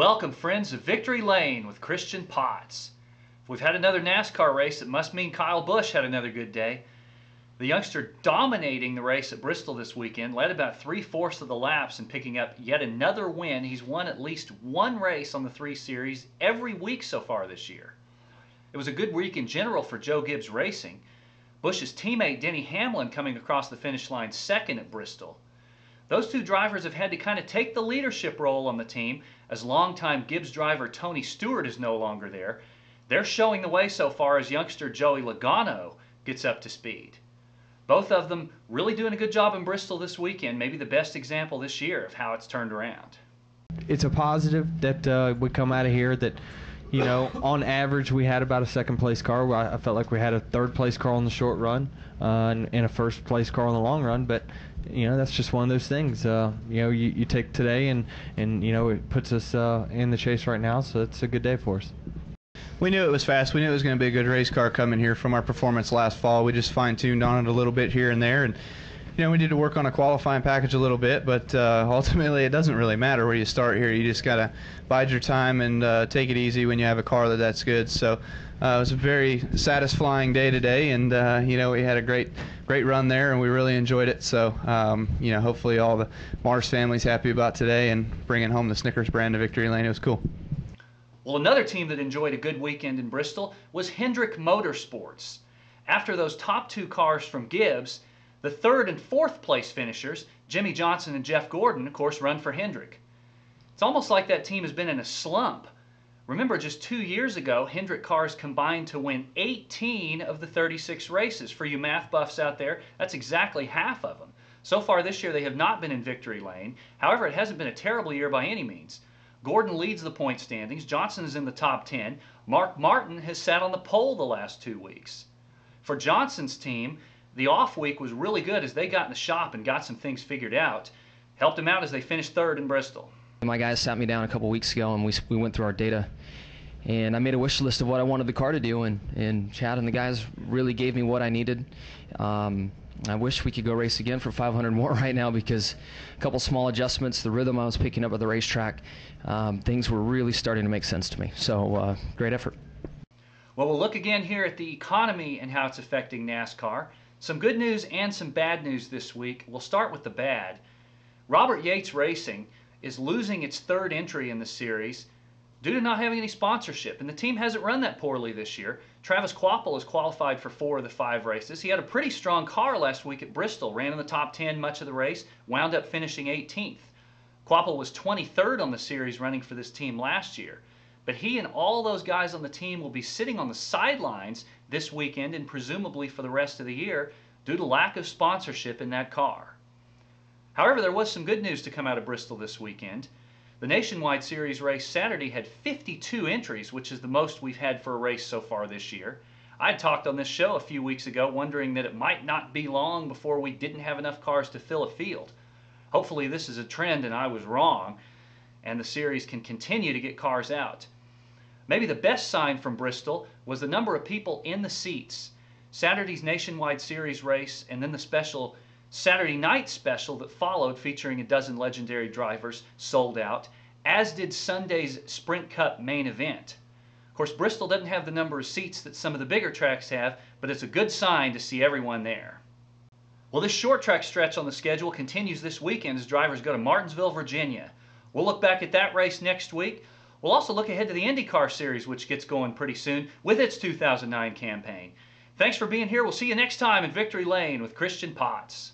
Welcome, friends of Victory Lane with Christian Potts. If we've had another NASCAR race, it must mean Kyle Busch had another good day. The youngster dominating the race at Bristol this weekend, led about 3/4 of the laps and picking up yet another win. He's won at least one race on the 3 Series every week so far this year. It was a good week in general for Joe Gibbs Racing. Busch's teammate Denny Hamlin coming across the finish line second at Bristol. Those two drivers have had to kind of take the leadership role on the team as longtime Gibbs driver Tony Stewart is no longer there. They're showing the way so far as youngster Joey Logano gets up to speed. Both of them really doing a good job in Bristol this weekend, maybe the best example this year of how it's turned around. It's a positive that we come out of here that, you know, on average we had about a second place car. I felt like we had a third place car on the short run and a first place car on the long run, but you know, that's just one of those things. You know, you take today and you know, it puts us in the chase right now, so it's a good day for us. We knew it was fast. We knew it was going to be a good race car coming here from our performance last fall. We just fine-tuned on it a little bit here and there, and you know, we need to work on a qualifying package a little bit, but ultimately it doesn't really matter where you start here. You just got to bide your time and take it easy when you have a car that's good. So it was a very satisfying day today, and you know, we had a great run there, and we really enjoyed it. So you know, hopefully all the Mars family's happy about today and bringing home the Snickers brand to Victory Lane. It was cool. Well, another team that enjoyed a good weekend in Bristol was Hendricks Motorsports. After those top two cars from Gibbs, the third and fourth place finishers, Jimmy Johnson and Jeff Gordon, of course, run for Hendrick. It's almost like that team has been in a slump. Remember, just 2 years ago, Hendrick cars combined to win 18 of the 36 races. For you math buffs out there, that's exactly half of them. So far this year, they have not been in victory lane. However, it hasn't been a terrible year by any means. Gordon leads the point standings. Johnson is in the top 10. Mark Martin has sat on the pole the last 2 weeks. For Johnson's team, the off week was really good as they got in the shop and got some things figured out. Helped them out as they finished third in Bristol. My guys sat me down a couple weeks ago and we went through our data, and I made a wish list of what I wanted the car to do, and Chad and the guys really gave me what I needed. I wish we could go race again for 500 more right now, because a couple small adjustments, the rhythm I was picking up at the racetrack, things were really starting to make sense to me. So great effort. Well, we'll look again here at the economy and how it's affecting NASCAR. Some good news and some bad news this week. We'll start with the bad. Robert Yates Racing is losing its third entry in the series due to not having any sponsorship, and the team hasn't run that poorly this year. Travis Kvapil has qualified for 4 of the 5 races. He had a pretty strong car last week at Bristol, ran in the top 10 much of the race, wound up finishing 18th. Kvapil was 23rd on the series running for this team last year. But he and all those guys on the team will be sitting on the sidelines this weekend and presumably for the rest of the year due to lack of sponsorship in that car. However, there was some good news to come out of Bristol this weekend. The Nationwide Series race Saturday had 52 entries, which is the most we've had for a race so far this year. I talked on this show a few weeks ago wondering that it might not be long before we didn't have enough cars to fill a field. Hopefully this is a trend and I was wrong, and the series can continue to get cars out. Maybe the best sign from Bristol was the number of people in the seats. Saturday's Nationwide Series race and then the special Saturday night special that followed, featuring a dozen legendary drivers, sold out, as did Sunday's Sprint Cup main event. Of course, Bristol doesn't have the number of seats that some of the bigger tracks have, but it's a good sign to see everyone there. Well, this short track stretch on the schedule continues this weekend as drivers go to Martinsville, Virginia. We'll look back at that race next week. We'll also look ahead to the IndyCar Series, which gets going pretty soon with its 2009 campaign. Thanks for being here. We'll see you next time in Victory Lane with Christian Potts.